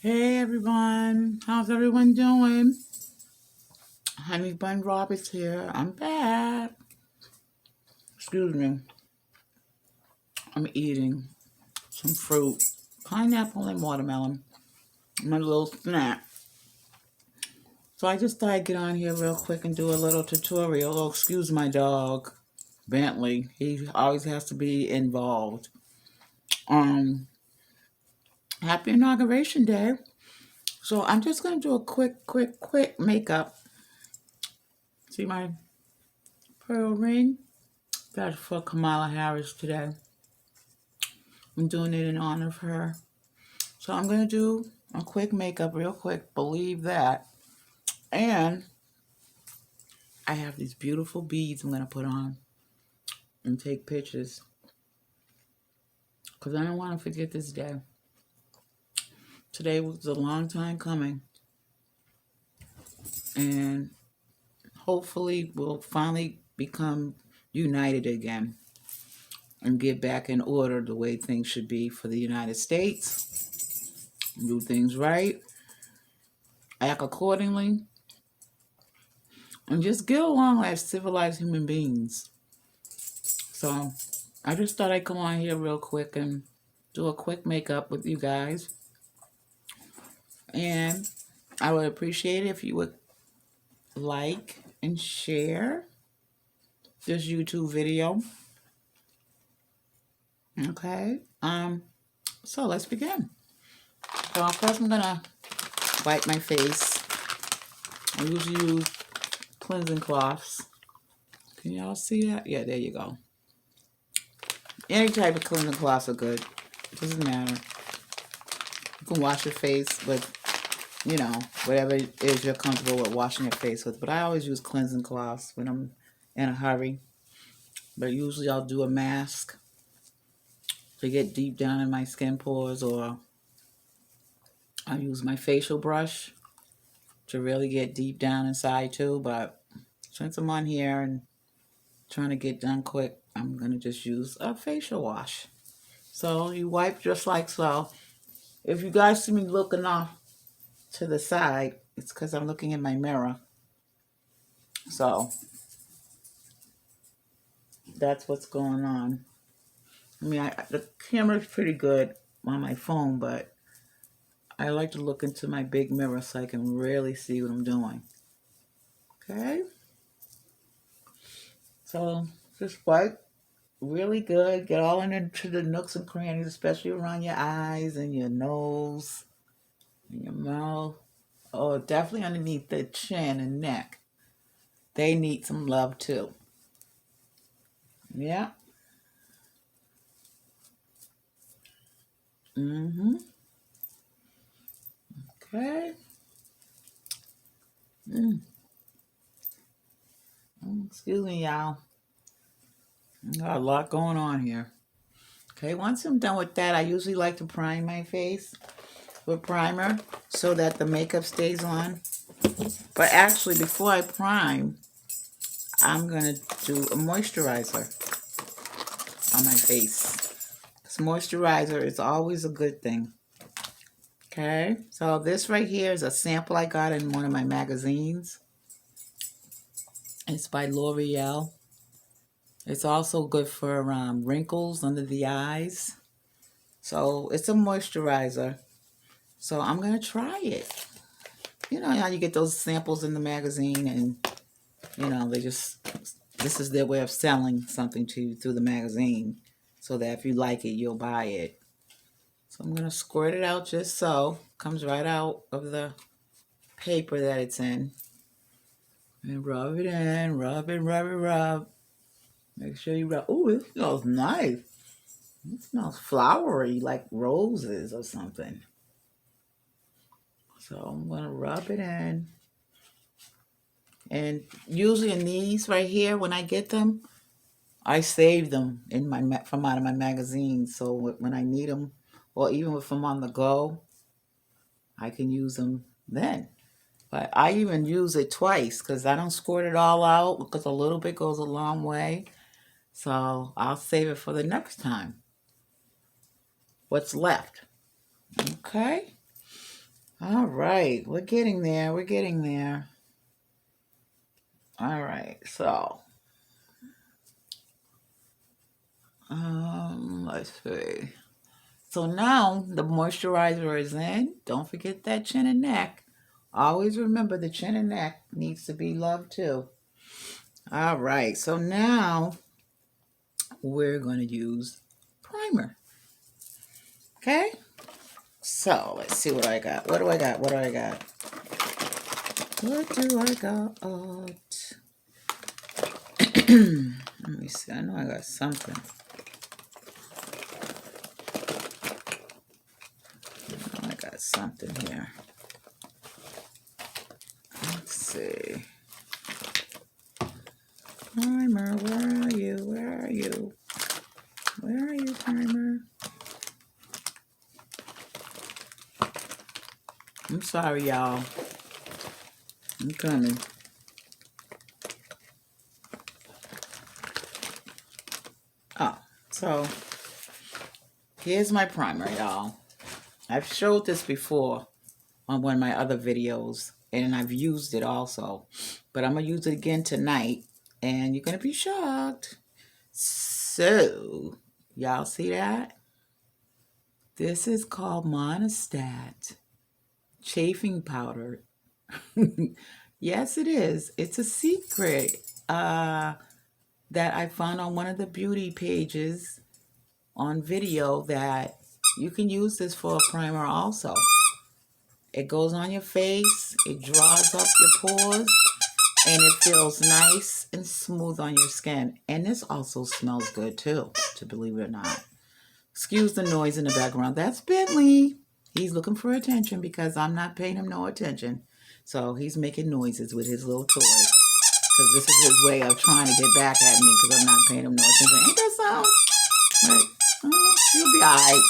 Hey everyone, how's everyone doing? Honey Bun Roberts here. I'm back. Excuse me. I'm eating some fruit, pineapple and watermelon. My little snack. So I just thought I'd get on here real quick and do a little tutorial. Oh, excuse my dog, Bentley. He always has to be involved. Um, Happy Inauguration Day. So I'm just gonna do a quick makeup. See my pearl ring? That's for Kamala Harris today. I'm doing it in honor of her. So I'm going to do a quick makeup real quick. Believe that. And I have these beautiful beads I'm going to put on and take pictures. Because I don't want to forget this day. Today was a long time coming. And hopefully we'll finally become united again. And get back in order the way things should be for the United States. Do things right. Act accordingly. And just get along as civilized human beings. So I just thought I'd come on here real quick and do a quick makeup with you guys. And I would appreciate it if you would like and share this YouTube video. Okay. So let's begin. So first I'm gonna wipe my face. I usually use cleansing cloths. Can y'all see that? Yeah, there you go. Any type of cleansing cloths are good. It doesn't matter. You can wash your face with, whatever it is you're comfortable with washing your face with. But I always use cleansing cloths when I'm in a hurry. But usually I'll do a mask to get deep down in my skin pores, or I'll use my facial brush to really get deep down inside too. But since I'm on here and trying to get done quick, I'm going to just use a facial wash. So you wipe just like so. If you guys see me looking off to the side, it's because I'm looking in my mirror. So that's what's going on. I mean, the camera's pretty good on my phone, but I like to look into my big mirror so I can really see what I'm doing. Okay? So just wipe really good. Get all into the nooks and crannies, especially around your eyes and your nose and your mouth. Oh, definitely underneath the chin and neck. They need some love too. Yeah. Mm-hmm. Okay. Excuse me, y'all. Got a lot going on here. Okay, once I'm done with that, I usually like to prime my face with primer so that the makeup stays on. But actually, before I prime, I'm going to do a moisturizer on my face. Because moisturizer is always a good thing. Okay, so this right here is a sample I got in one of my magazines. It's by L'Oreal. It's also good for wrinkles under the eyes. So it's a moisturizer. So I'm going to try it. You know how you get those samples in the magazine and, this is their way of selling something to you through the magazine so that if you like it, you'll buy it. So I'm going to squirt it out just so. Comes right out of the paper that it's in. And rub it in, rub. Make sure you rub. Ooh, it smells nice. It smells flowery, like roses or something. So I'm going to rub it in. And usually in these right here, when I get them, I save them from out of my magazine. So when I need them, or even if I'm on the go, I can use them then. But I even use it twice because I don't squirt it all out because a little bit goes a long way. So I'll save it for the next time. What's left. Okay. All right, we're getting there. We're getting there. All right, so let's see. So now the moisturizer is in. Don't forget that chin and neck. Always remember the chin and neck needs to be loved too. All right, so now we're going to use primer. Okay, so let's see what I got. What do I got? What do I got? What do I got? Let me see. I know I got something. I got something here. Let's see. Primer, where are you? Where are you? Where are you, primer? I'm sorry, y'all. I'm coming. Oh, so here's my primer, y'all. I've showed this before on one of my other videos, and I've used it also. But I'm going to use it again tonight, and you're going to be shocked. So, y'all see that? This is called Monostat chafing powder. Yes, it is. It's a secret that I found on one of the beauty pages on video that you can use this for a primer also. It goes on your face, it draws up your pores, and it feels nice and smooth on your skin. And this also smells good too, to believe it or not. Excuse the noise in the background. That's Bentley. He's looking for attention because I'm not paying him no attention. So he's making noises with his little toy. Because this is his way of trying to get back at me because I'm not paying him no attention. Ain't that sound? Right. You'll be all right.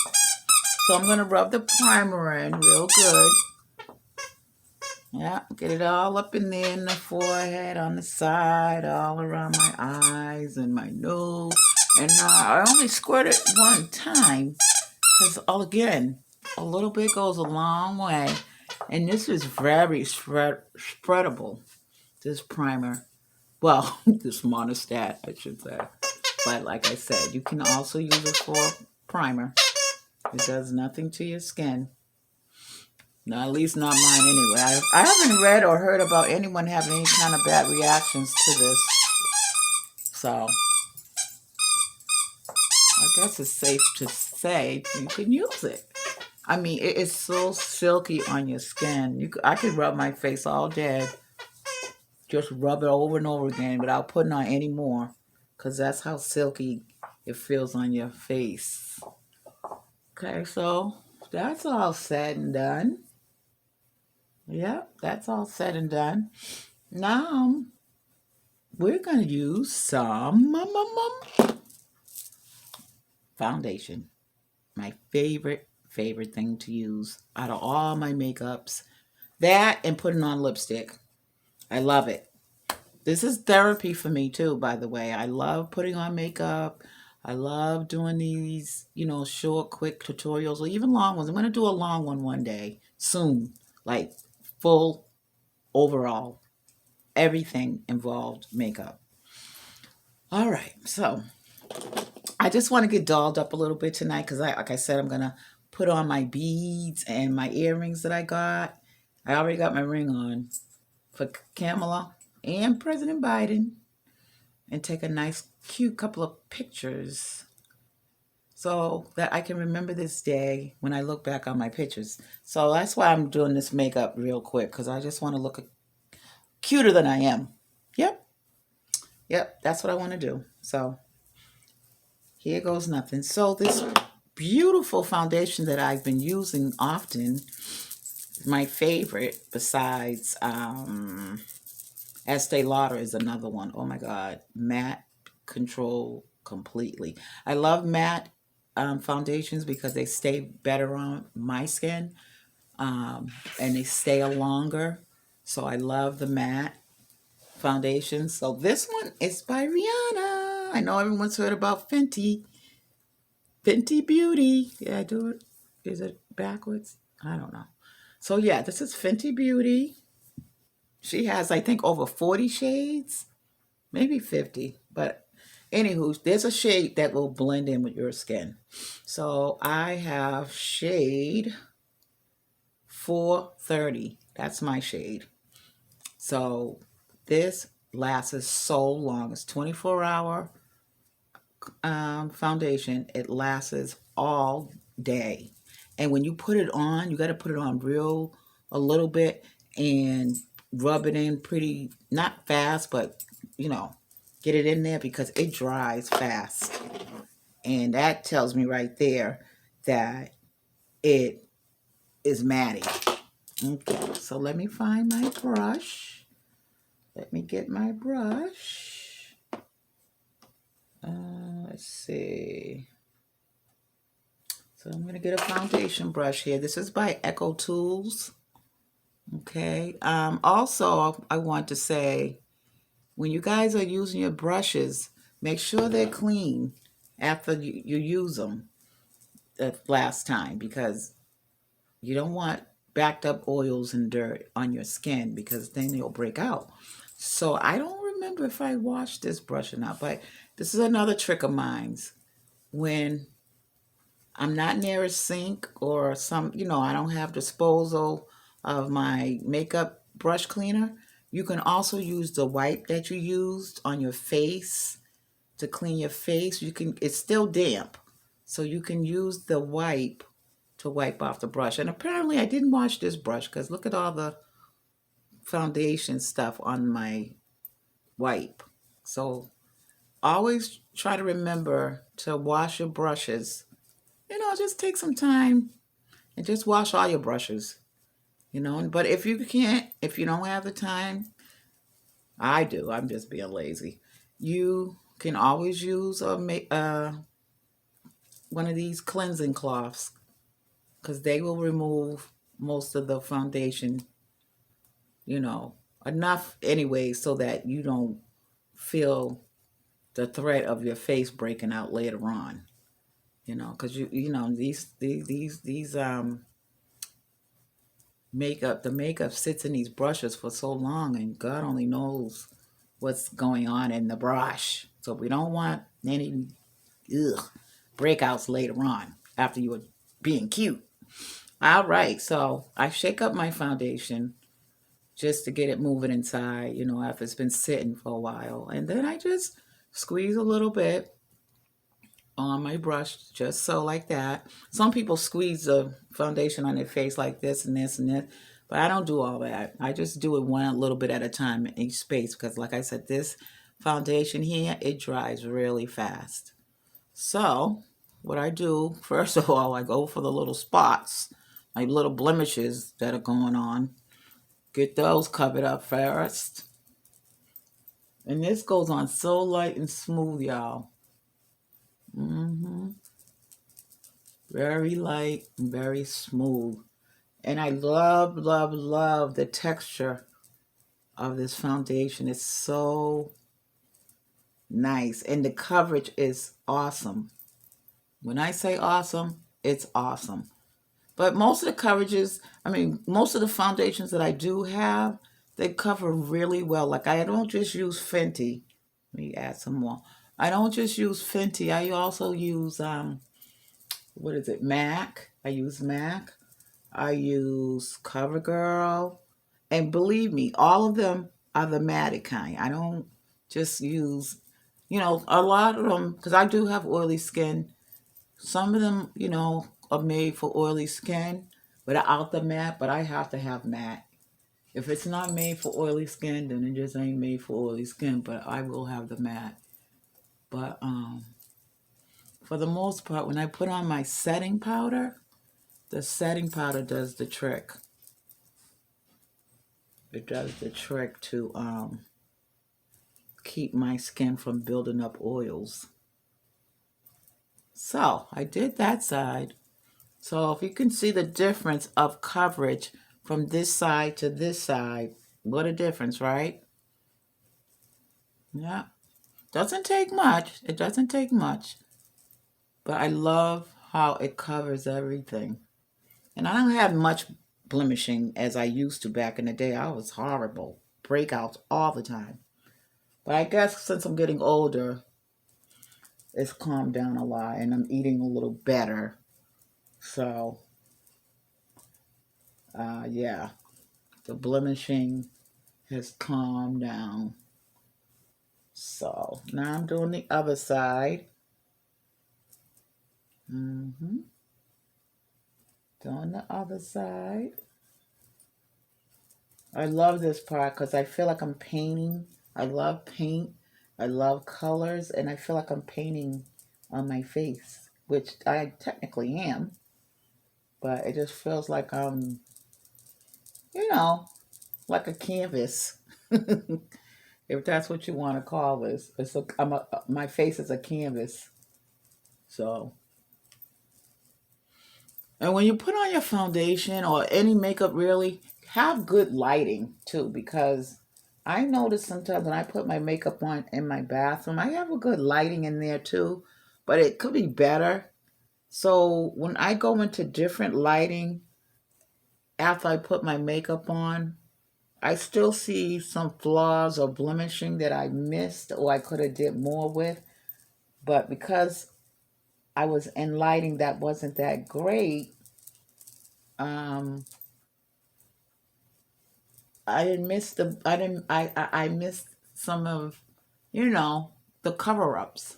So I'm going to rub the primer in real good. Yeah, get it all up in there in the forehead, on the side, all around my eyes and my nose. And I only squirt it one time because, again, a little bit goes a long way. And this is very spreadable, this primer. Well, this Monostat, I should say. But like I said, you can also use it for primer. It does nothing to your skin. No, at least not mine anyway. I haven't read or heard about anyone having any kind of bad reactions to this. So, I guess it's safe to say you can use it. I mean, it is so silky on your skin. I could rub my face all day. Just rub it over and over again without putting on any more. Because that's how silky it feels on your face. Okay, so that's all said and done. Yep, that's all said and done. Now, we're going to use some foundation. My favorite thing to use out of all my makeups. That and putting on lipstick. I love it. This is therapy for me too, by the way. I love putting on makeup. I love doing these, short, quick tutorials or even long ones. I'm going to do a long one day soon, like full overall, everything involved makeup. All right, so I just want to get dolled up a little bit tonight because, like I said, I'm going to put on my beads and my earrings that I got. I already got my ring on for Kamala and President Biden and take a nice, cute couple of pictures so that I can remember this day when I look back on my pictures. So that's why I'm doing this makeup real quick because I just want to look cuter than I am. Yep, that's what I want to do. So here goes nothing. So this beautiful foundation that I've been using often, my favorite besides Estee Lauder is another one. Oh my God, matte control completely. I love matte foundations because they stay better on my skin and they stay longer. So I love the matte foundation. So this one is by Rihanna. I know everyone's heard about Fenty Beauty. Yeah, I do it. Is it backwards? I don't know. So yeah, this is Fenty Beauty. She has, I think, over 40 shades, maybe 50. But anywho, there's a shade that will blend in with your skin. So I have shade 430. That's my shade. So this lasts so long. It's 24-hour foundation. It lasts all day. And when you put it on, you got to put it on real a little bit and rub it in pretty, not fast, but you know, get it in there because it dries fast. And that tells me right there that it is matty. Okay, so let me find my brush. Let me get my brush. Let's see. So I'm going to get a foundation brush here. This is by Echo Tools. Okay. Also, I want to say, when you guys are using your brushes, make sure they're clean after you use them the last time, because you don't want backed up oils and dirt on your skin, because then they'll break out. So I don't remember if I washed this brush or not, but this is another trick of mine. When I'm not near a sink or I don't have disposal of my makeup brush cleaner, you can also use the wipe that you used on your face to clean your face. It's still damp, so you can use the wipe to wipe off the brush. And apparently I didn't wash this brush, because look at all the foundation stuff on my wipe. So always try to remember to wash your brushes. Just take some time and just wash all your brushes. But if you can't, if you don't have the time, I do. I'm just being lazy. You can always use one of these cleansing cloths, because they will remove most of the foundation, enough anyway, so that you don't feel the threat of your face breaking out later on. Because these the makeup sits in these brushes for so long, and God only knows what's going on in the brush. So we don't want any breakouts later on after you were being cute. All right, so I shake up my foundation just to get it moving inside, after it's been sitting for a while. And then I just squeeze a little bit on my brush, just so, like that. Some people squeeze the foundation on their face like this and this and this, but I don't do all that. I just do it one little bit at a time in each space, because like I said, this foundation here, it dries really fast. So what I do, first of all, I go for the little spots, like little blemishes that are going on. Get those covered up first. And this goes on so light and smooth, y'all. Very light and very smooth. And I love, love, love the texture of this foundation. It's so nice. And the coverage is awesome. When I say awesome, it's awesome. But most of the coverages, most of the foundations that I do have, they cover really well. Like, I don't just use Fenty. Let me add some more. I don't just use Fenty. I also use, MAC. I use MAC. I use CoverGirl. And believe me, all of them are the matte kind. I don't just use, a lot of them, because I do have oily skin. Some of them, are made for oily skin without the matte, but I have to have matte. If it's not made for oily skin, then it just ain't made for oily skin, but I will have the matte. But for the most part, when I put on my setting powder, the setting powder does the trick. It does the trick to keep my skin from building up oils. So I did that side. So if you can see the difference of coverage from this side to this side, what a difference, right? Yeah. Doesn't take much. It doesn't take much. But I love how it covers everything. And I don't have much blemishing as I used to back in the day. I was horrible. Breakouts all the time. But I guess since I'm getting older, it's calmed down a lot and I'm eating a little better. So, yeah, the blemishing has calmed down. So now I'm doing the other side. Doing the other side. I love this part because I feel like I'm painting. I love paint. I love colors, and I feel like I'm painting on my face, which I technically am, but it just feels like I'm, you know, like a canvas. If that's what you want to call this, my face is a canvas. So, and when you put on your foundation or any makeup, really have good lighting too, because I notice sometimes when I put my makeup on in my bathroom, I have a good lighting in there too, but it could be better. So when I go into different lighting after I put my makeup on, I still see some flaws or blemishing that I missed or I could have did more with. But because I was in lighting that wasn't that great, um, I missed some of, you know, the cover-ups.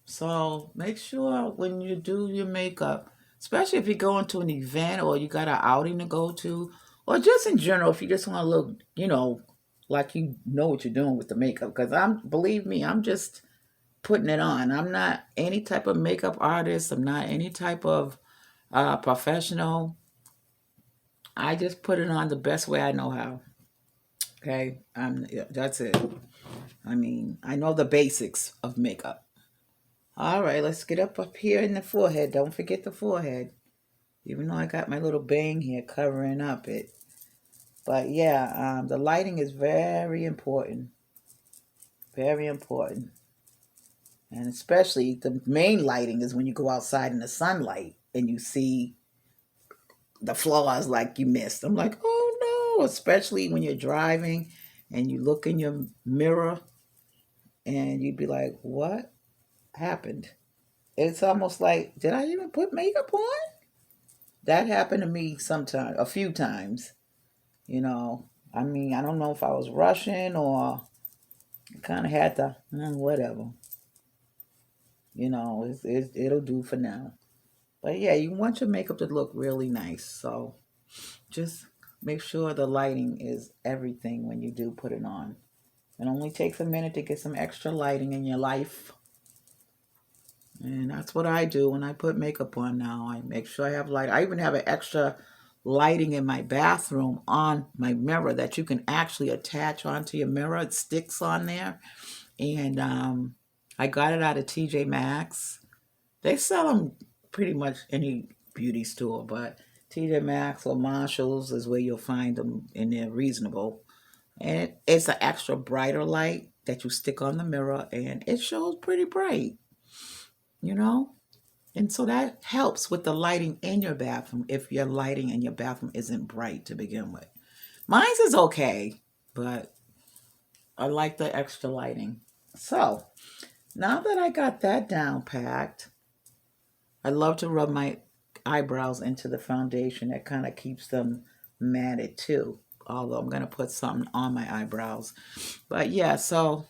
So make sure when you do your makeup, especially if you're going to an event or you got an outing to go to, or just in general, if you just want to look, like you know what you're doing with the makeup. Because believe me, I'm just putting it on. I'm not any type of makeup artist. I'm not any type of professional. I just put it on the best way I know how. Okay, yeah, that's it. I mean, I know the basics of makeup. All right, let's get up here in the forehead. Don't forget the forehead. Even though I got my little bang here covering up it. But yeah, the lighting is very important. Very important. And especially the main lighting is when you go outside in the sunlight and you see the flaws like you missed. I'm like, oh no, especially when you're driving and you look in your mirror and you'd be like, what happened? It's almost like, did I even put makeup on? That happened to me sometime, a few times, you know. I mean, I don't know if I was rushing or kind of had to, whatever. It'll do for now. But yeah, you want your makeup to look really nice. So just make sure the lighting is everything when you do put it on. It only takes a minute to get some extra lighting in your life. And that's what I do when I put makeup on now. I make sure I have light. I even have an extra lighting in my bathroom on my mirror that you can actually attach onto your mirror. It sticks on there. And I got it out of TJ Maxx. They sell them pretty much any beauty store, but TJ Maxx or Marshalls is where you'll find them, and they're reasonable. And it's an extra brighter light that you stick on the mirror, and it shows pretty bright, you know? And so that helps with the lighting in your bathroom if your lighting in your bathroom isn't bright to begin with. Mine's is okay, but I like the extra lighting. So now that I got that down packed, I love to rub my eyebrows into the foundation. That kind of keeps them matted too. Although I'm going to put something on my eyebrows. But yeah, so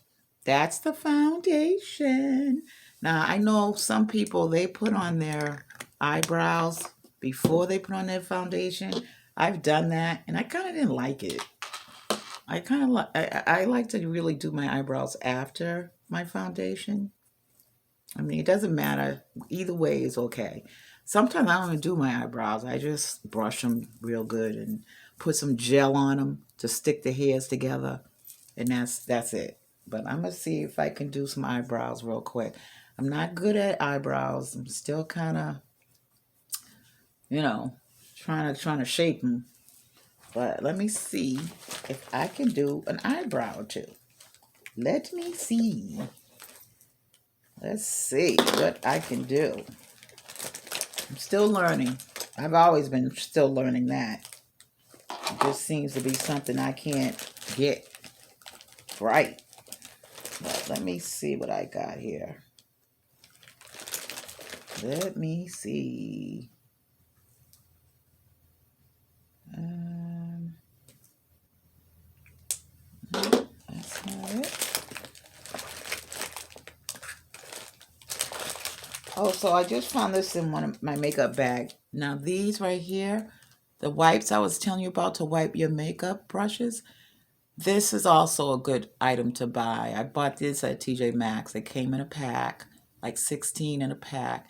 that's the foundation. Now, I know some people, they put on their eyebrows before they put on their foundation. I've done that, and I kind of didn't like it. I like to really do my eyebrows after my foundation. I mean, it doesn't matter. Either way is okay. Sometimes I don't even do my eyebrows. I just brush them real good and put some gel on them to stick the hairs together, and that's it. But I'm gonna see if I can do some eyebrows real quick. I'm not good at eyebrows. I'm still kind of, you know, trying to shape them. But let me see if I can do an eyebrow or two. Let me see. Let's see what I can do. I'm still learning. I've always been still learning that. just seems to be something I can't get right. But let me see what I got here. Let me see. No, that's not it. Oh, so I just found this in one of my makeup bag. Now these right here, the wipes I was telling you about to wipe your makeup brushes, this is also a good item to buy. I bought this at TJ Maxx. It came in a pack, like 16 in a pack.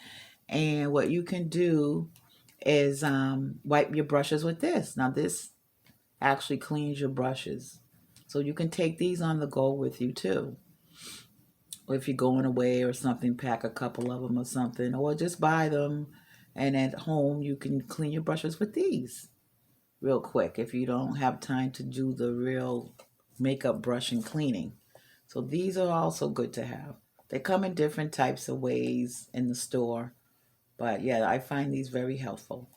And what you can do is wipe your brushes with this. Now this actually cleans your brushes. So you can take these on the go with you too. Or if you're going away or something, pack a couple of them or something. Or just buy them and at home you can clean your brushes with these real quick if you don't have time to do the real makeup brushing cleaning. So these are also good to have. They come in different types of ways in the store. But yeah, I find these very helpful.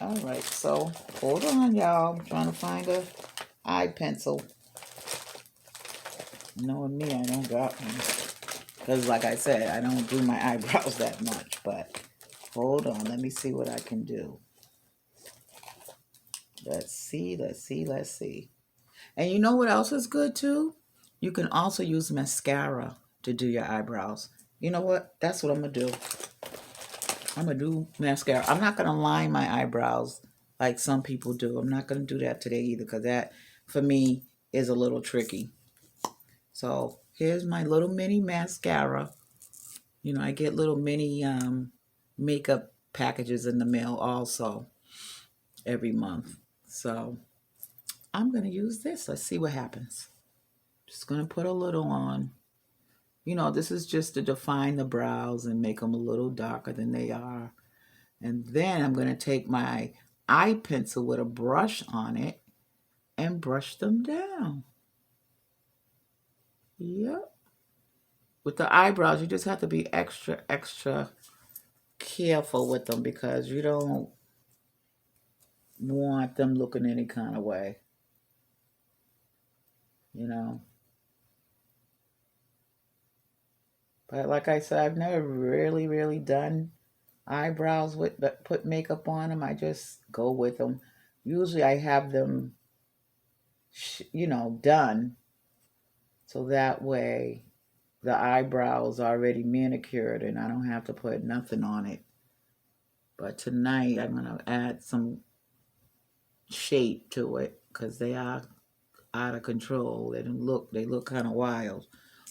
All right, so hold on, y'all. I'm trying to find a eye pencil. Knowing me, I don't got one. Because like I said, I don't do my eyebrows that much. But hold on, let me see what I can do. Let's see, let's see, let's see. And you know what else is good too? You can also use mascara to do your eyebrows. You know what? That's what I'm going to do. I'm going to do mascara. I'm not going to line my eyebrows like some people do. I'm not going to do that today either because that, for me, is a little tricky. So here's my little mini mascara. You know, I get little mini makeup packages in the mail also every month. So I'm going to use this. Let's see what happens. Just going to put a little on. You know, this is just to define the brows and make them a little darker than they are. And then I'm going to take my eye pencil with a brush on it and brush them down. Yep. With the eyebrows, you just have to be extra, extra careful with them because you don't want them looking any kind of way. You know. But like I said, I've never really, really done eyebrows with put makeup on them. I just go with them. Usually I have them, you know, done so that way the eyebrows are already manicured and I don't have to put nothing on it. But tonight I'm gonna add some shape to it because they are out of control. They look kind of wild.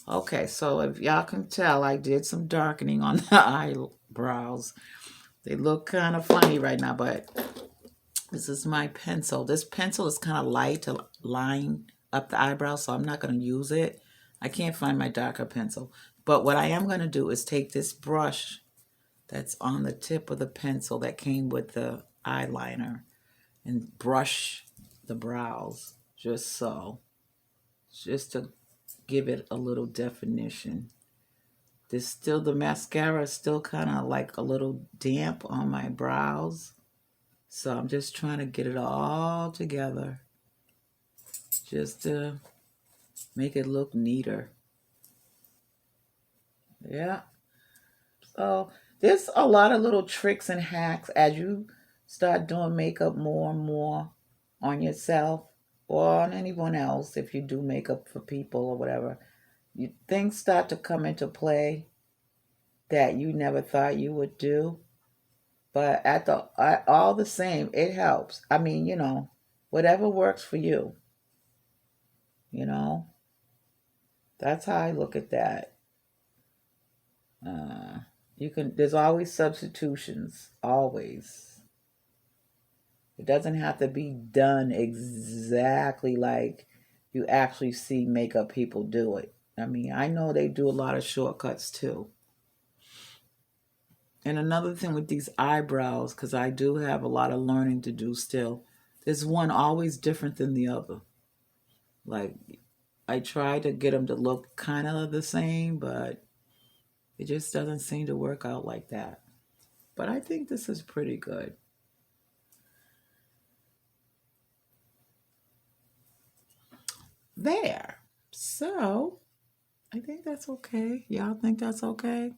Okay, so if y'all can tell, I did some darkening on the eyebrows. They look kind of funny right now, but this is my pencil. This pencil is kind of light to line up the eyebrows, so I'm not going to use it. I can't find my darker pencil. But what I am going to do is take this brush that's on the tip of the pencil that came with the eyeliner and brush the brows just so. Just to give it a little definition. The mascara is still kind of like a little damp on my brows. So I'm just trying to get it all together just to make it look neater. Yeah. So there's a lot of little tricks and hacks as you start doing makeup more and more on yourself or on anyone else if you do makeup for people or whatever. Things start to come into play that you never thought you would do. But all the same, it helps. I mean, you know, whatever works for you, you know, that's how I look at that. Uh, there's always substitutions, always. It doesn't have to be done exactly like you actually see makeup people do it. I mean, I know they do a lot of shortcuts too. And another thing with these eyebrows, because I do have a lot of learning to do still, there's one always different than the other. Like, I try to get them to look kind of the same, but it just doesn't seem to work out like that. But I think this is pretty good. there. So I think that's okay. Y'all think that's okay?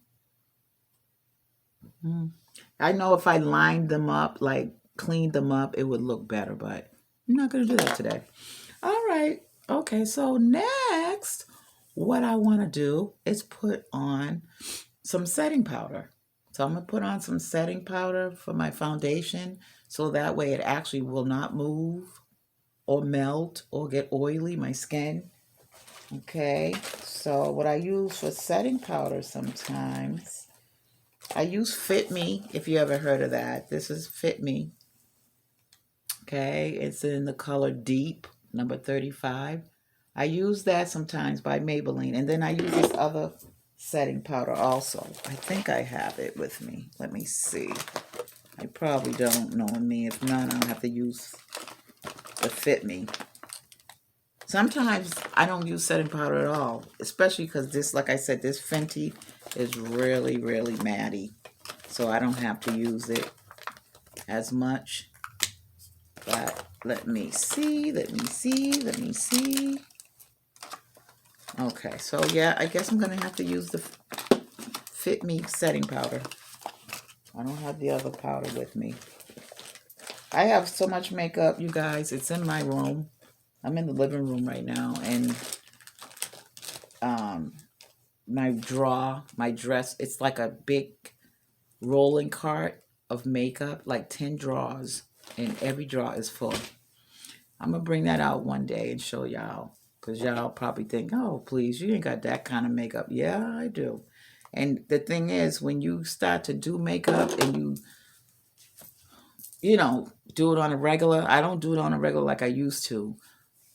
Mm. I know if I lined them up, like cleaned them up, it would look better, but I'm not going to do that today. All right. Okay. So next, what I want to do is put on some setting powder. So I'm going to put on some setting powder for my foundation so that way it actually will not move or melt or get oily, my skin. Okay. So what I use for setting powder sometimes, I use Fit Me, if you ever heard of that. This is Fit Me. Okay. It's in the color Deep, number 35. I use that sometimes by Maybelline. And then I use this other setting powder also. I think I have it with me. Let me see. I probably don't know me. If not, I'll have to use the Fit Me. Sometimes I don't use setting powder at all, especially because this, like I said, this Fenty is really, really matty. So I don't have to use it as much. But let me see. Okay, so yeah, I guess I'm going to have to use the Fit Me setting powder. I don't have the other powder with me. I have so much makeup, you guys. It's in my room. I'm in the living room right now, and my dress, it's like a big rolling cart of makeup, like 10 drawers, and every drawer is full. I'm going to bring that out one day and show y'all, because y'all probably think, oh, please, you ain't got that kind of makeup. Yeah, I do. And the thing is, when you start to do makeup and do it on a regular, I don't do it on a regular like I used to.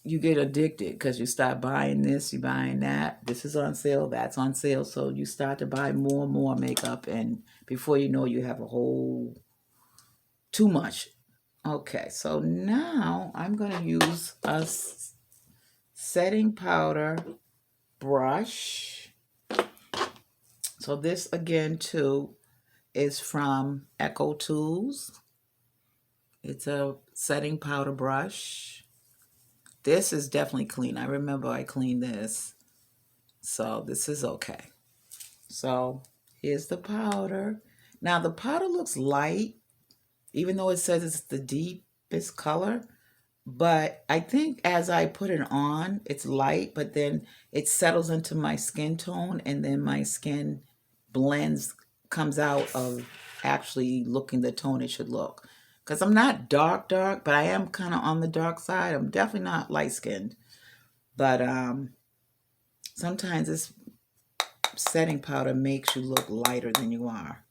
You get addicted because you start buying this, you buying that. This is on sale, that's on sale. So you start to buy more and more makeup, and before you know, you have a whole too much. Okay, so now I'm going to use a setting powder brush. So this again too is from Echo Tools. It's a setting powder brush. This is definitely clean. I remember I cleaned this. So this is okay. So here's the powder. Now the powder looks light, even though it says it's the deepest color. But I think as I put it on, it's light, but then it settles into my skin tone, and then my skin comes out of actually looking the tone it should look. Because I'm not dark, but I am kind of on the dark side. I'm definitely not light-skinned. But sometimes this setting powder makes you look lighter than you are.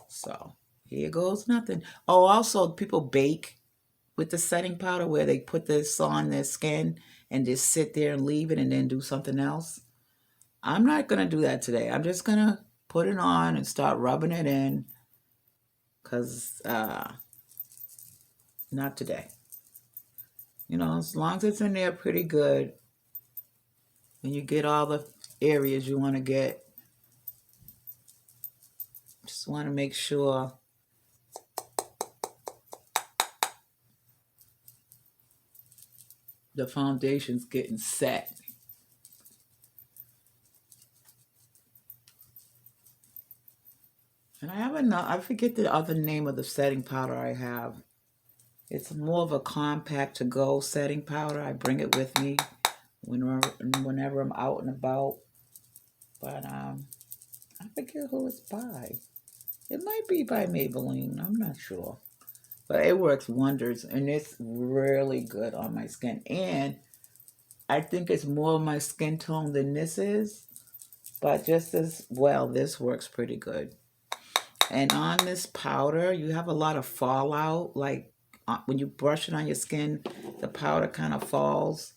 So here goes nothing. Oh, also people bake with the setting powder where they put this on their skin and just sit there and leave it and then do something else. I'm not going to do that today. I'm just going to put it on and start rubbing it in, because not today. As long as it's in there pretty good and you get all the areas you want to get, just want to make sure the foundation's getting set. And I have I forget the other name of the setting powder I have. It's more of a compact to go setting powder. I bring it with me whenever I'm out and about. But I forget who it's by. It might be by Maybelline. I'm not sure. But it works wonders, and it's really good on my skin. And I think it's more of my skin tone than this is. But just as well, this works pretty good. And on this powder, you have a lot of fallout. Like when you brush it on your skin, the powder kind of falls.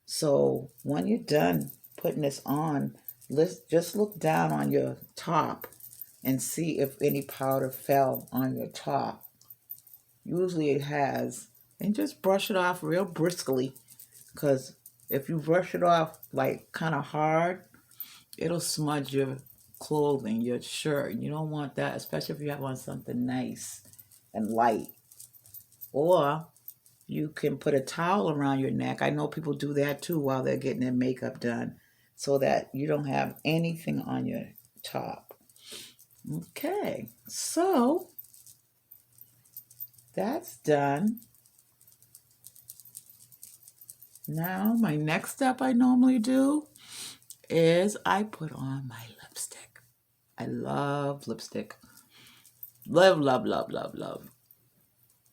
So when you're done putting this on, let's just look down on your top and see if any powder fell on your top. Usually it has. And just brush it off real briskly, because if you brush it off like kind of hard, it'll smudge your clothing, your shirt. You don't want that, especially if you have on something nice and light. Or you can put a towel around your neck. I know people do that too while they're getting their makeup done so that you don't have anything on your top. Okay, so that's done. Now, my next step I normally do is I put on my lipstick. I love lipstick. Love, love, love, love, love.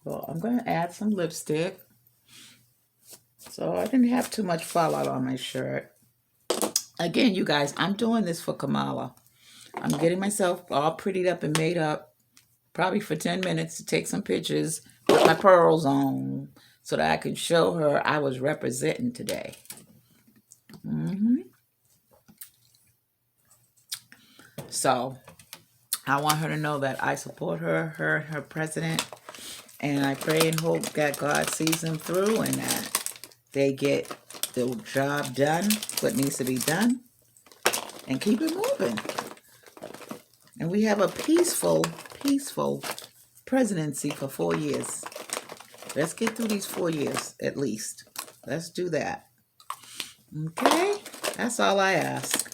Well, I'm going to add some lipstick. So I didn't have too much fallout on my shirt. Again, you guys, I'm doing this for Kamala. I'm getting myself all prettied up and made up, probably for 10 minutes to take some pictures, put my pearls on, so that I can show her I was representing today. So I want her to know that I support her and her president, and I pray and hope that God sees them through and that they get the job done, what needs to be done, and keep it moving. And we have a peaceful presidency for 4 years. Let's get through these 4 years at least. Let's do that. Okay? That's all I ask.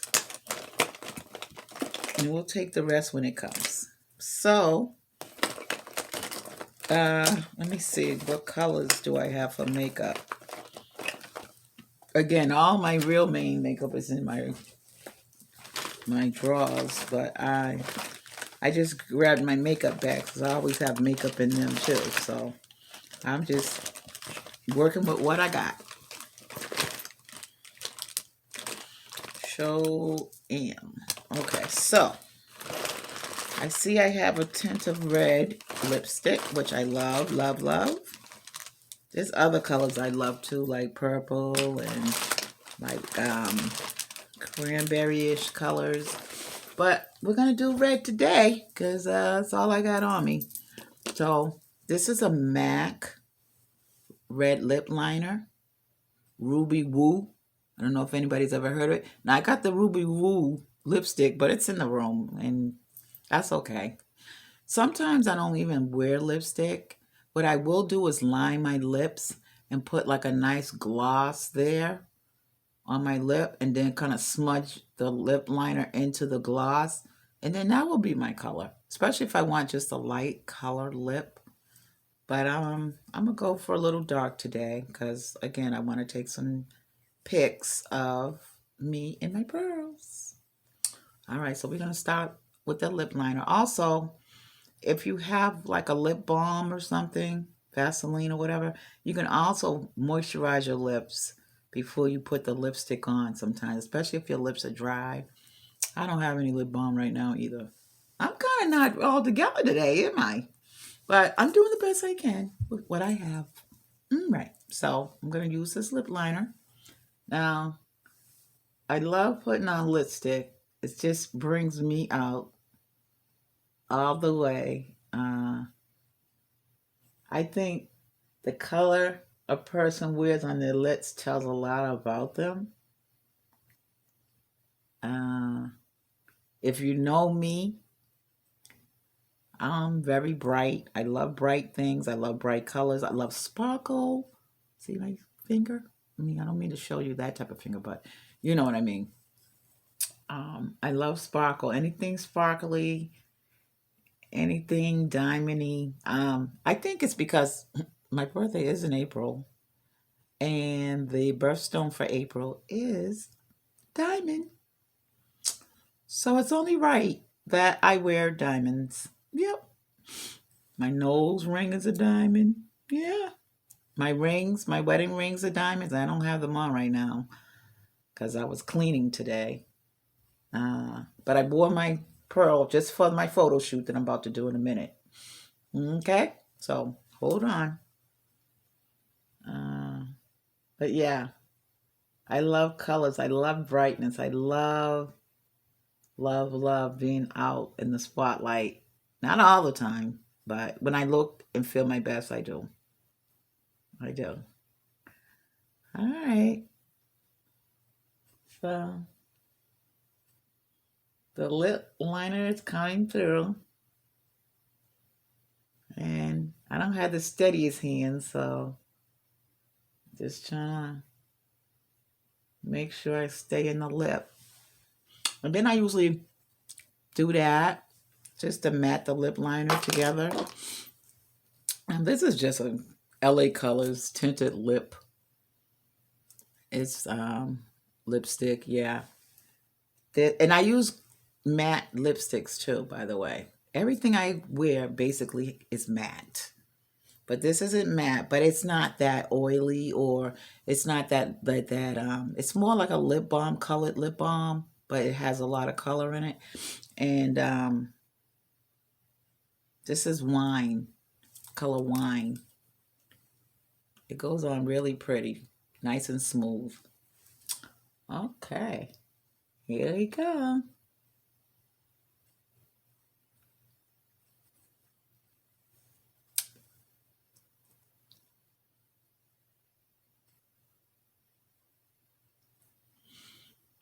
And we'll take the rest when it comes. So, let me see. What colors do I have for makeup? Again, all my real main makeup is in my drawers, but I just grabbed my makeup bag because I always have makeup in them too. So I'm just working with what I got. Show am. Okay, so I see I have a tint of red lipstick, which I love, love, love. There's other colors I love too, like purple and like cranberry-ish colors. But we're going to do red today because that's all I got on me. So this is a MAC red lip liner, Ruby Woo. I don't know if anybody's ever heard of it. Now, I got the Ruby Woo lipstick, but it's in the room, and that's okay. Sometimes I don't even wear lipstick. What I will do is line my lips and put like a nice gloss there on my lip and then kind of smudge the lip liner into the gloss. And then that will be my color, especially if I want just a light colored lip. But I'm going to go for a little dark today because, again, I want to take some pics of me and my pearls. All right, so we're going to start with the lip liner. Also, if you have like a lip balm or something, Vaseline or whatever, you can also moisturize your lips before you put the lipstick on sometimes, especially if your lips are dry. I don't have any lip balm right now either. I'm kind of not all together today, am I? But I'm doing the best I can with what I have. Right, so I'm going to use this lip liner. Now, I love putting on lipstick. It just brings me out all the way. I think the color a person wears on their lips tells a lot about them. If you know me, I'm very bright. I love bright things. I love bright colors. I love sparkle. See my finger? I mean, I don't mean to show you that type of finger, but you know what I mean. I love sparkle. Anything sparkly, anything diamondy. I think it's because my birthday is in April, and the birthstone for April is diamond. So it's only right that I wear diamonds. Yep. My nose ring is a diamond. Yeah. My rings, my wedding rings are diamonds. I don't have them on right now because I was cleaning today. But I wore my pearl just for my photo shoot that I'm about to do in a minute. Okay? So hold on. But yeah, I love colors. I love brightness. I love being out in the spotlight. Not all the time, but when I look and feel my best, I do. I do. All right. So the lip liner is coming through. And I don't have the steadiest hands, so Just trying to make sure I stay in the lip. And then I usually do that just to mat the lip liner together. And this is just a LA Colors tinted lip. It's lipstick, yeah. And I use matte lipsticks too, by the way. Everything I wear basically is matte. But this isn't matte, but it's not that oily, or it's not that it's more like a lip balm, colored lip balm, but it has a lot of color in it. And this is wine, color wine. It goes on really pretty, nice and smooth. Okay, here we go.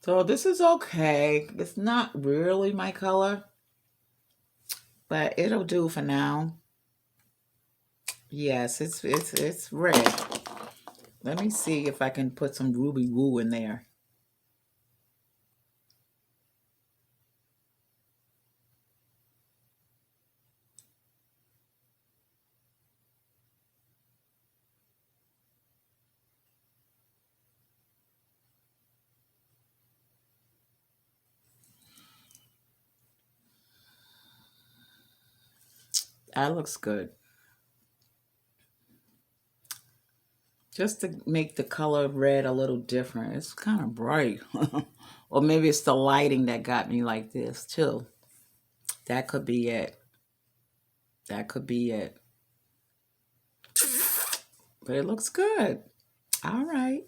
So this is okay. It's not really my color, but it'll do for now. Yes, it's red. Let me see if I can put some Ruby Woo in there. That looks good. Just to make the color red a little different. It's kind of bright. Or maybe it's the lighting that got me like this too. That could be it. That could be it. But it looks good. All right.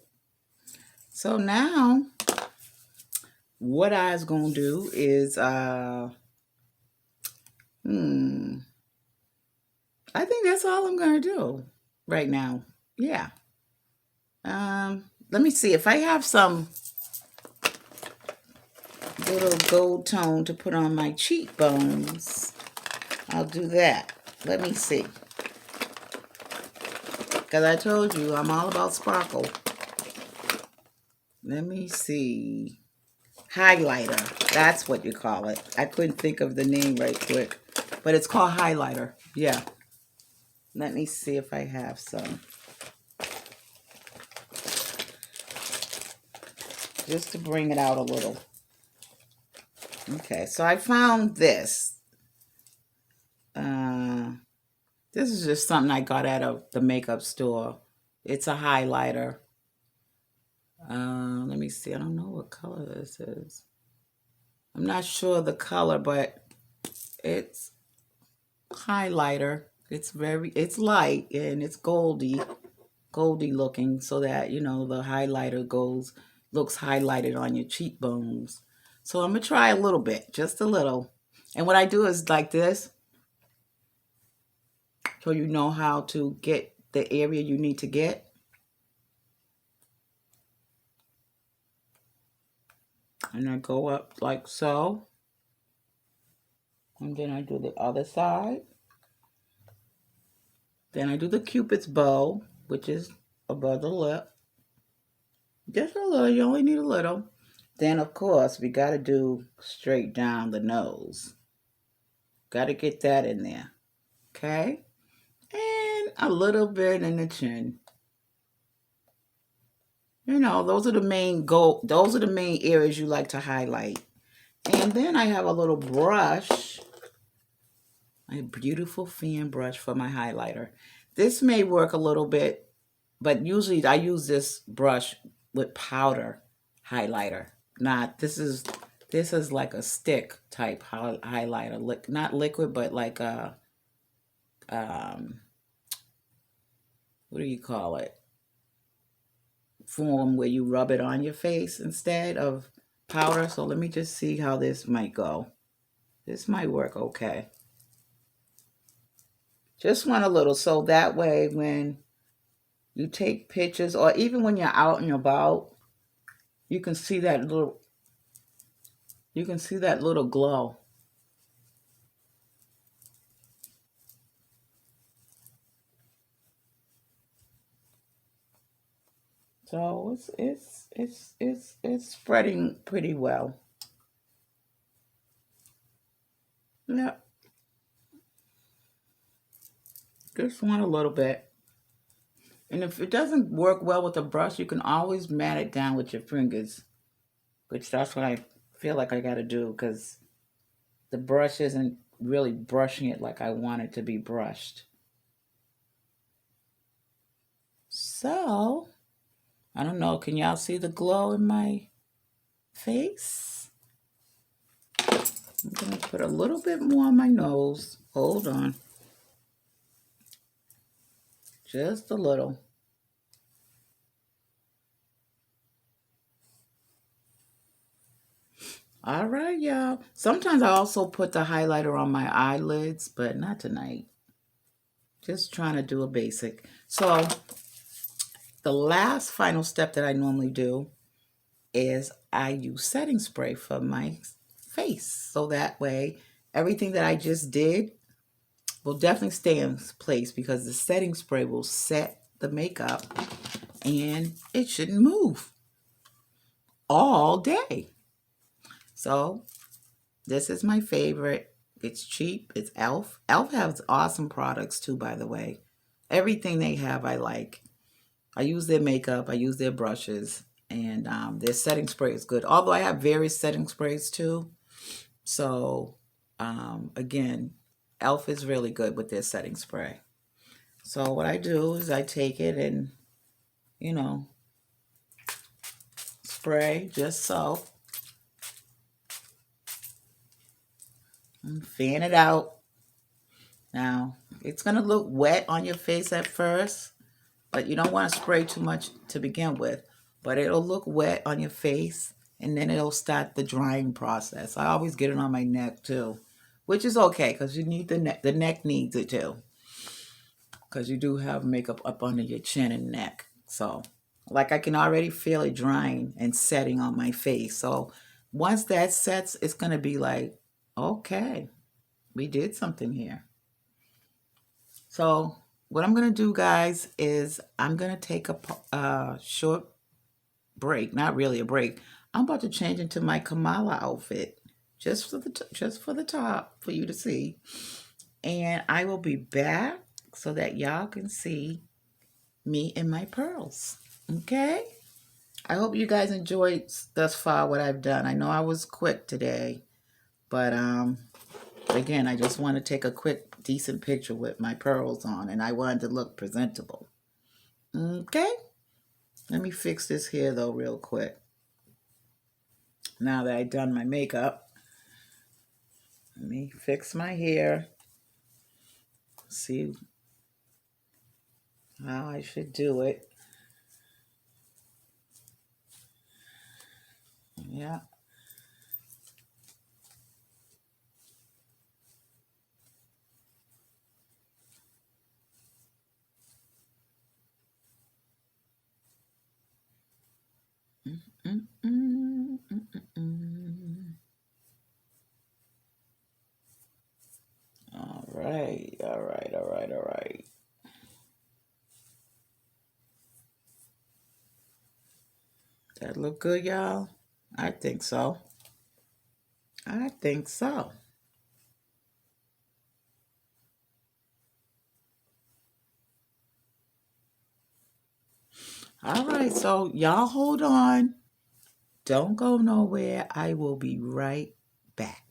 So now what I was gonna do is I think that's all I'm gonna do right now. Yeah. Let me see if I have some little gold tone to put on my cheekbones. I'll do that. Let me see. Because I told you I'm all about sparkle. Let me see. Highlighter. That's what you call it. I couldn't think of the name right quick. But it's called highlighter. Yeah. Let me see if I have some. Just to bring it out a little. Okay, so I found this. This is just something I got out of the makeup store. It's a highlighter. Let me see. I don't know what color this is. I'm not sure the color, but it's highlighter. It's light and it's goldy looking, so that, you know, the highlighter looks highlighted on your cheekbones. So I'm gonna try a little bit, just a little. And what I do is like this, so you know how to get the area you need to get. And I go up like so. And then I do the other side. Then I do the Cupid's bow, which is above the lip. Just a little, you only need a little. Then, of course, we got to do straight down the nose. Got to get that in there. Okay? And a little bit in the chin. You know, those are the main areas you like to highlight. And then I have a little brush, a beautiful fan brush for my highlighter. This may work a little bit, but usually I use this brush with powder highlighter. This is like a stick type highlighter, not liquid, but like a what do you call it? Form where you rub it on your face instead of powder. So let me just see how this might go. This might work okay. Just want a little, so that way when you take pictures, or even when you're out and about, you can see that little glow. So it's spreading pretty well. Yeah, just want a little bit. And if it doesn't work well with a brush, you can always mat it down with your fingers, which that's what I feel like I got to do because the brush isn't really brushing it like I want it to be brushed. So, I don't know. Can y'all see the glow in my face? I'm going to put a little bit more on my nose. Hold on. Just a little. All right, y'all. Sometimes I also put the highlighter on my eyelids, but not tonight. Just trying to do a basic. So the last final step that I normally do is I use setting spray for my face. So that way, everything that I just did will definitely stay in place because the setting spray will set the makeup and it shouldn't move all day. So this is my favorite. It's cheap. It's e.l.f. e.l.f. has awesome products too, by the way. Everything they have I like. I use their makeup. I use their brushes. And their setting spray is good. Although I have various setting sprays too. So, again, e.l.f. is really good with their setting spray. So what I do is I take it and, you know, spray just so. And fan it out. Now, it's going to look wet on your face at first, but you don't want to spray too much to begin with. But it'll look wet on your face, and then it'll start the drying process. I always get it on my neck too, which is okay because you need the neck. The neck needs it too because you do have makeup up under your chin and neck. So, like I can already feel it drying and setting on my face. So, once that sets, it's going to be like, okay, we did something here. So what I'm going to do, guys, is I'm going to take a short break. Not really a break. I'm about to change into my Kamala outfit, just for the top for you to see, and I will be back so that y'all can see me and my pearls. Okay. I hope you guys enjoyed thus far what I've done. I know I was quick today, but again, I just want to take a quick, decent picture with my pearls on, and I wanted to look presentable. Okay? Let me fix this hair, though, real quick. Now that I've done my makeup, let me fix my hair. See how I should do it. Yeah. Mm-mm-mm-mm-mm. All right, all right, all right, all right. That look good, y'all? I think so. I think so. All right, so y'all hold on. Don't go nowhere. I will be right back.